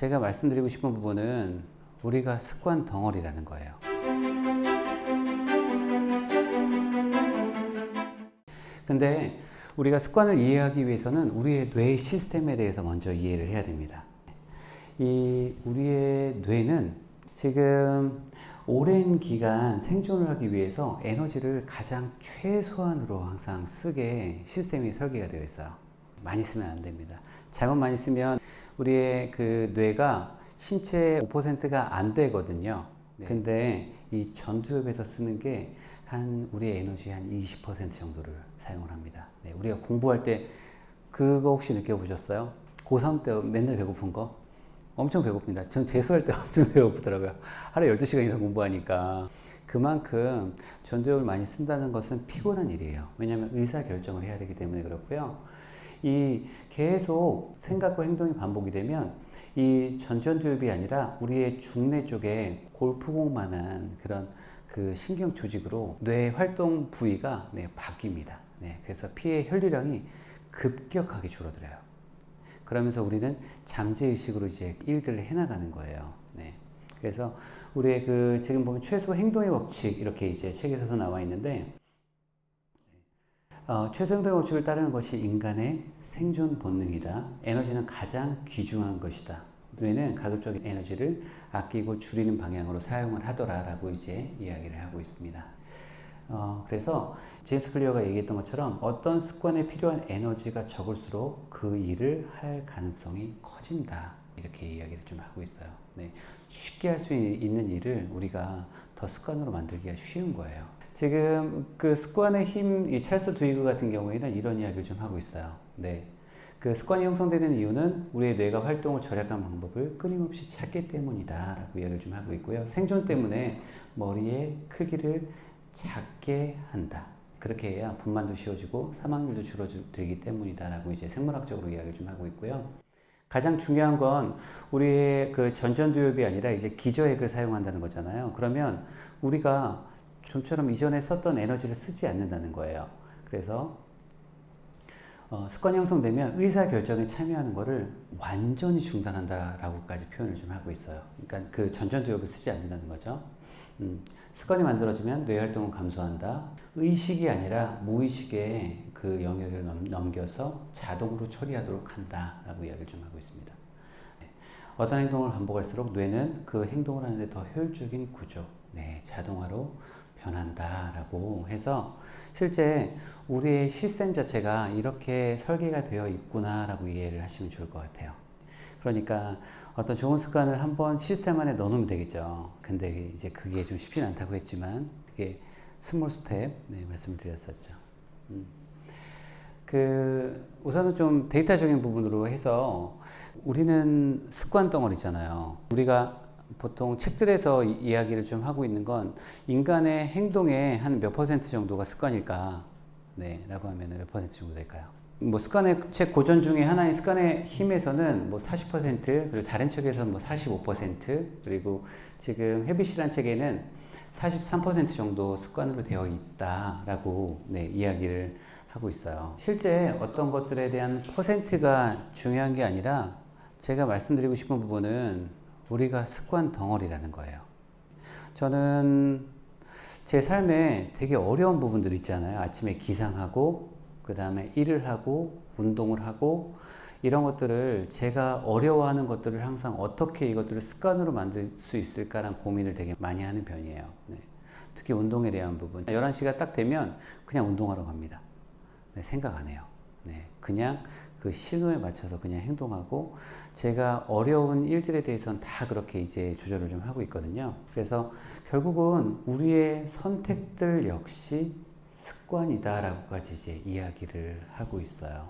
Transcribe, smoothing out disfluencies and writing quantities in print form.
제가 말씀드리고 싶은 부분은 우리가 습관 덩어리라는 거예요. 근데 우리가 습관을 이해하기 위해서는 우리의 뇌 시스템에 대해서 먼저 이해를 해야 됩니다. 우리의 뇌는 지금 오랜 기간 생존을 하기 위해서 에너지를 가장 최소한으로 항상 쓰게 시스템이 설계가 되어 있어요. 많이 쓰면 안 됩니다. 잘못 많이 쓰면 우리의 그 뇌가 신체 5%가 안 되거든요. 근데 이 전두엽에서 쓰는 게 우리의 에너지의 한 20% 정도를 사용을 합니다. 우리가 공부할 때 그거 혹시 느껴보셨어요? 고3 때 맨날 배고픈 거? 엄청 배고픕니다. 전 재수할 때 엄청 배고프더라고요. 하루에 12시간 이상 공부하니까. 그만큼 전두엽을 많이 쓴다는 것은 피곤한 일이에요. 왜냐하면 의사결정을 해야 되기 때문에 그렇고요. 계속 생각과 행동이 반복이 되면 이 전두엽이 아니라 우리의 중뇌 쪽에 골프공만한 그런 그 신경 조직으로 뇌 활동 부위가 바뀝니다. 그래서 피의 혈류량이 급격하게 줄어들어요. 그러면서 우리는 잠재의식으로 이제 일들을 해나가는 거예요. 그래서 우리의 지금 보면 최소 행동의 법칙 이렇게 이제 책에서 나와 있는데, 최소 행동의 법칙을 따르는 것이 인간의 생존 본능이다. 에너지는 가장 귀중한 것이다. 뇌는 가급적인 에너지를 아끼고 줄이는 방향으로 사용을 하더라라고 이제 이야기를 하고 있습니다. 그래서 제임스 클리어가 얘기했던 것처럼 어떤 습관에 필요한 에너지가 적을수록 그 일을 할 가능성이 커진다. 이렇게 이야기를 좀 하고 있어요. 쉽게 할 수 있는 일을 우리가 더 습관으로 만들기가 쉬운 거예요. 지금 그 습관의 힘, 이 찰스 두이그 같은 경우에는 이런 이야기를 좀 하고 있어요. 그 습관이 형성되는 이유는 우리의 뇌가 활동을 절약하는 방법을 끊임없이 찾기 때문이다 라고 이야기를 좀 하고 있고요. 생존 때문에 머리의 크기를 작게 한다. 그렇게 해야 분만도 쉬워지고 사망률도 줄어들기 때문이다 라고 이제 생물학적으로 이야기를 좀 하고 있고요. 가장 중요한 건 우리의 그 전두엽이 아니라 이제 기저액을 사용한다는 거잖아요. 그러면 우리가 좀처럼 이전에 썼던 에너지를 쓰지 않는다는 거예요. 그래서 습관이 형성되면 의사결정에 참여하는 것을 완전히 중단한다라고까지 표현을 좀 하고 있어요. 그러니까 그 전두엽을 쓰지 않는다는 거죠. 습관이 만들어지면 뇌 활동은 감소한다. 의식이 아니라 무의식의 그 영역을 넘겨서 자동으로 처리하도록 한다라고 이야기를 좀 하고 있습니다. 어떤 행동을 반복할수록 뇌는 그 행동을 하는데 더 효율적인 구조, 자동화로 변한다라고 해서 실제 우리의 시스템 자체가 이렇게 설계가 되어 있구나라고 이해를 하시면 좋을 것 같아요. 그러니까 어떤 좋은 습관을 한번 시스템 안에 넣어놓으면 되겠죠. 근데 이제 그게 좀 쉽진 않다고 했지만 그게 스몰 스텝 말씀을 드렸었죠. 우선은 좀 데이터적인 부분으로 해서 우리는 습관 덩어리잖아요. 우리가 보통 책들에서 이야기를 좀 하고 있는 건 인간의 행동의 한 몇 퍼센트 정도가 습관일까? 라고 하면 몇 퍼센트 정도 될까요? 습관의 책 고전 중에 하나인 습관의 힘에서는 40%, 그리고 다른 책에서는 45%, 그리고 지금 헤빗이라는 책에는 43% 정도 습관으로 되어 있다라고 이야기를 하고 있어요. 실제 어떤 것들에 대한 퍼센트가 중요한 게 아니라 제가 말씀드리고 싶은 부분은 우리가 습관 덩어리라는 거예요. 저는 제 삶에 되게 어려운 부분들 있잖아요. 아침에 기상하고 그 다음에 일을 하고 운동을 하고 이런 것들을 제가 어려워하는 것들을 항상 어떻게 이것들을 습관으로 만들 수 있을까라는 고민을 되게 많이 하는 편이에요. 특히 운동에 대한 부분. 11시가 딱 되면 그냥 운동하러 갑니다. 생각 안 해요. 그냥 그 신호에 맞춰서 그냥 행동하고 제가 어려운 일들에 대해서는 다 그렇게 이제 조절을 좀 하고 있거든요. 그래서 결국은 우리의 선택들 역시 습관이다라고까지 이제 이야기를 하고 있어요.